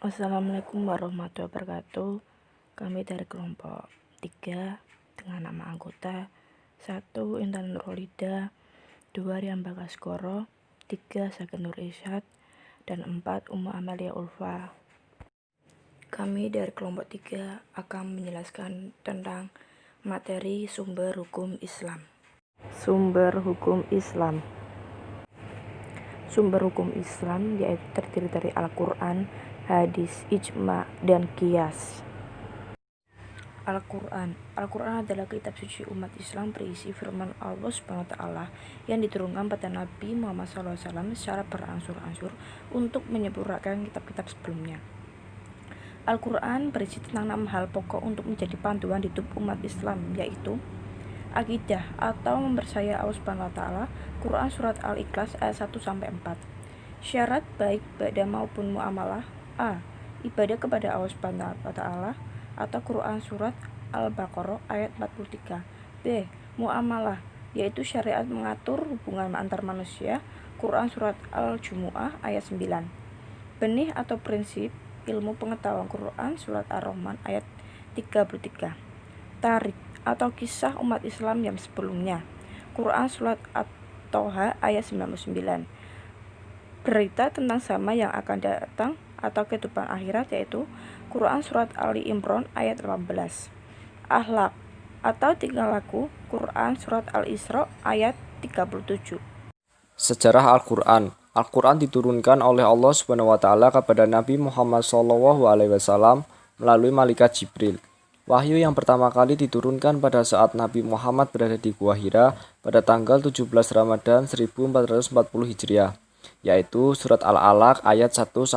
Assalamualaikum warahmatullahi wabarakatuh. Kami dari kelompok 3 dengan nama anggota 1 Intan Nurholida, 2 Rian Bagaskoro, 3 Sakin Nur Isyad, dan 4 Ummu Amalia Ulfa. Kami dari kelompok 3 akan menjelaskan tentang materi sumber hukum Islam. Sumber hukum Islam. Sumber hukum Islam yaitu terdiri dari Al-Quran, hadis, ijma, dan qiyas. Al-Quran adalah kitab suci umat Islam berisi firman Allah SWT yang diturunkan pada Nabi Muhammad SAW secara berangsur-angsur untuk menyempurnakan kitab-kitab sebelumnya. Al-Quran berisi tentang 6 hal pokok untuk menjadi panduan hidup umat Islam, yaitu akidah atau mempercayai Allah SWT. Quran Surat Al-Ikhlas ayat 1-4. Syarat baik ibadah maupun muamalah. A. Ibadah kepada Allah SWT atau Quran Surat Al-Baqarah ayat 43. B. Muamalah, yaitu syariat mengatur hubungan antar manusia. Quran Surat Al-Jumu'ah ayat 9. Benih atau prinsip ilmu pengetahuan. Quran Surat Ar-Rahman ayat 33. Tarik atau kisah umat Islam yang sebelumnya. Quran Surat At-Toha ayat 99. Berita tentang zaman yang akan datang atau kehidupan akhirat, yaitu Quran Surat Ali Imran ayat 18. Akhlak atau tingkah laku. Quran Surat Al-Isra ayat 37. Sejarah Al-Quran. Al-Quran diturunkan oleh Allah SWT kepada Nabi Muhammad SAW melalui malaikat Jibril. Wahyu yang pertama kali diturunkan pada saat Nabi Muhammad berada di Gua Hira pada tanggal 17 Ramadan 1440 Hijriah, yaitu surat Al-Alaq ayat 1-5.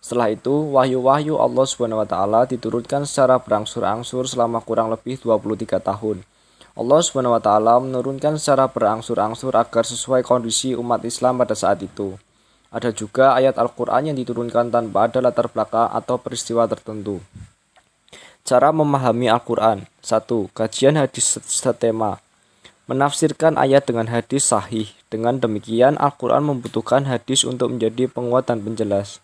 Setelah itu, wahyu-wahyu Allah SWT diturunkan secara berangsur-angsur selama kurang lebih 23 tahun. Allah SWT menurunkan secara berangsur-angsur agar sesuai kondisi umat Islam pada saat itu. Ada juga ayat Al-Quran yang diturunkan tanpa ada latar belakang atau peristiwa tertentu. Cara memahami Al-Quran. 1. Kajian hadis setema. Menafsirkan ayat dengan hadis sahih. Dengan demikian, Al-Quran membutuhkan hadis untuk menjadi penguat dan penjelas.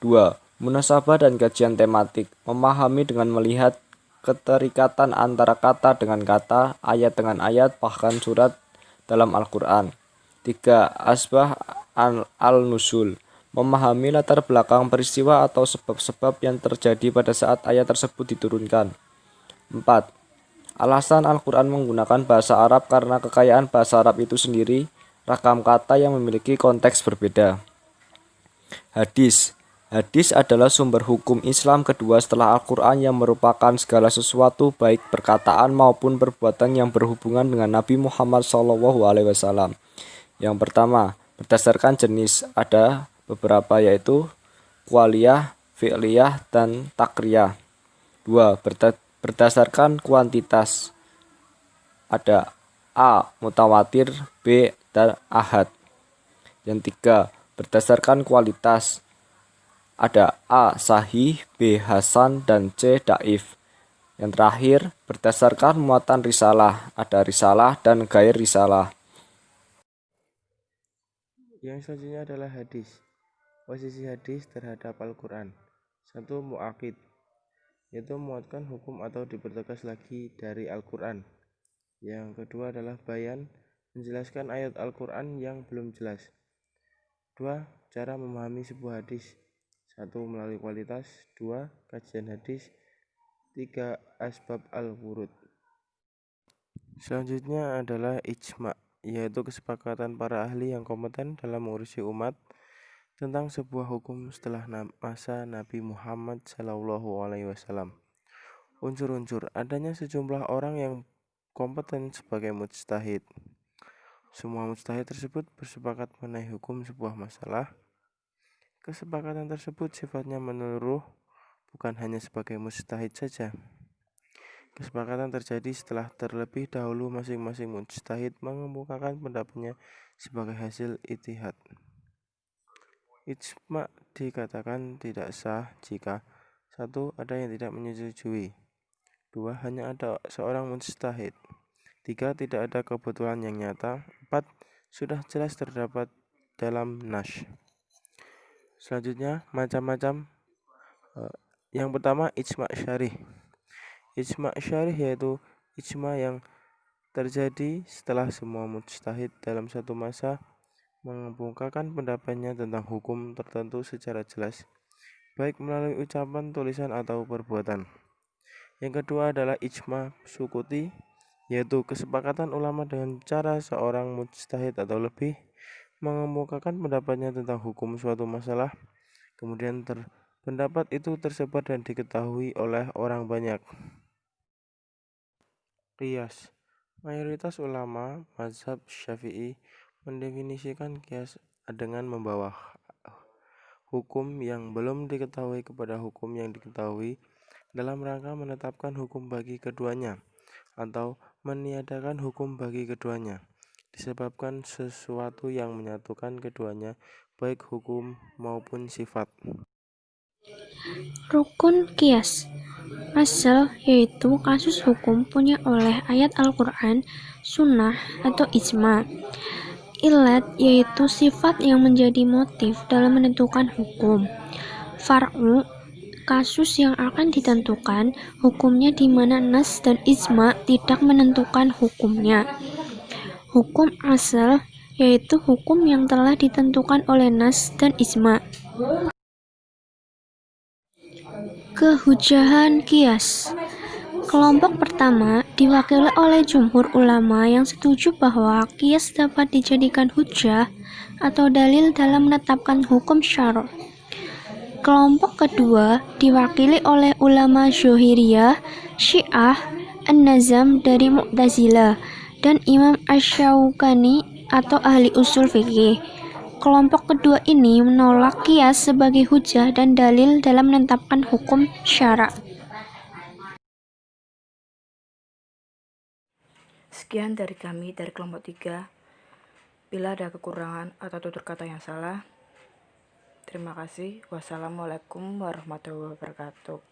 2. Munasabah dan kajian tematik. Memahami dengan melihat keterikatan antara kata dengan kata, ayat dengan ayat, bahkan surat dalam Al-Quran. 3. Asbah al-nusul. Memahami latar belakang peristiwa atau sebab-sebab yang terjadi pada saat ayat tersebut diturunkan. 4. Alasan Al-Quran menggunakan bahasa Arab karena kekayaan bahasa Arab itu sendiri, ragam kata yang memiliki konteks berbeda. Hadis. Hadis adalah sumber hukum Islam kedua setelah Al-Quran yang merupakan segala sesuatu baik perkataan maupun perbuatan yang berhubungan dengan Nabi Muhammad SAW. Yang pertama, berdasarkan jenis, ada beberapa yaitu kualiyah, fi'liyah, dan takriyah. 2. Berdasarkan kuantitas, ada A. Mutawatir, B. dan ahad. Yang 3. Berdasarkan kualitas, ada A. Sahih, B. Hasan, dan C. Daif. Yang terakhir, berdasarkan muatan risalah, ada risalah dan gair risalah. Yang selanjutnya adalah hadis. Posisi hadis terhadap Al-Quran. 1. Mu'akid, yaitu menguatkan hukum atau dipertegas lagi dari Al-Quran. Yang kedua adalah bayan, menjelaskan ayat Al-Quran yang belum jelas. 2. Cara memahami sebuah hadis. 1. Melalui kualitas. 2. Kajian hadis. 3. Asbab al-wurud. Selanjutnya adalah ijma, yaitu kesepakatan para ahli yang kompeten dalam mengurusi umat tentang sebuah hukum setelah masa Nabi Muhammad SAW. Unsur-unsur, adanya sejumlah orang yang kompeten sebagai mujtahid. Semua mujtahid tersebut bersepakat mengenai hukum sebuah masalah. Kesepakatan tersebut sifatnya menyeluruh, bukan hanya sebagai mujtahid saja. Kesepakatan terjadi setelah terlebih dahulu masing-masing mujtahid mengemukakan pendapatnya sebagai hasil ijtihad. Ijma dikatakan tidak sah jika 1. Ada yang tidak menyetujui. 2. Hanya ada seorang mujtahid. 3. Tidak ada kebetulan yang nyata. 4. Sudah jelas terdapat dalam nas. Selanjutnya, macam-macam Yang pertama, ijma' syarih. Ijma' syarih yaitu ijma yang terjadi setelah semua mujtahid dalam satu masa mengemukakan pendapatnya tentang hukum tertentu secara jelas, baik melalui ucapan, tulisan, atau perbuatan. Yang kedua adalah ijma' sukuti, yaitu kesepakatan ulama dengan cara seorang mujtahid atau lebih mengemukakan pendapatnya tentang hukum suatu masalah, kemudian pendapat itu tersebar dan diketahui oleh orang banyak. Qiyas. Mayoritas ulama mazhab Syafi'i mendefinisikan qiyas dengan membawa hukum yang belum diketahui kepada hukum yang diketahui dalam rangka menetapkan hukum bagi keduanya atau meniadakan hukum bagi keduanya, disebabkan sesuatu yang menyatukan keduanya baik hukum maupun sifat. Rukun qiyas. Asal yaitu kasus hukum punya oleh ayat Al-Quran, sunnah, atau ijma. Ilat yaitu sifat yang menjadi motif dalam menentukan hukum. Far'u, kasus yang akan ditentukan hukumnya di mana nas dan ijma tidak menentukan hukumnya. Hukum asal yaitu hukum yang telah ditentukan oleh nas dan ijma. Kehujahan qiyas. Kelompok pertama diwakili oleh jumhur ulama yang setuju bahwa qiyas dapat dijadikan hujjah atau dalil dalam menetapkan hukum syara'. Kelompok kedua diwakili oleh ulama Zahiriyah, Syiah, An-Nazm dari Mu'tazilah, dan Imam Asy-Syaukani atau ahli usul fikih. Kelompok kedua ini menolak qiyas sebagai hujjah dan dalil dalam menetapkan hukum syara'. Sekian dari kami dari kelompok 3. Bila ada kekurangan atau tutur kata yang salah, terima kasih. Wassalamualaikum warahmatullahi wabarakatuh.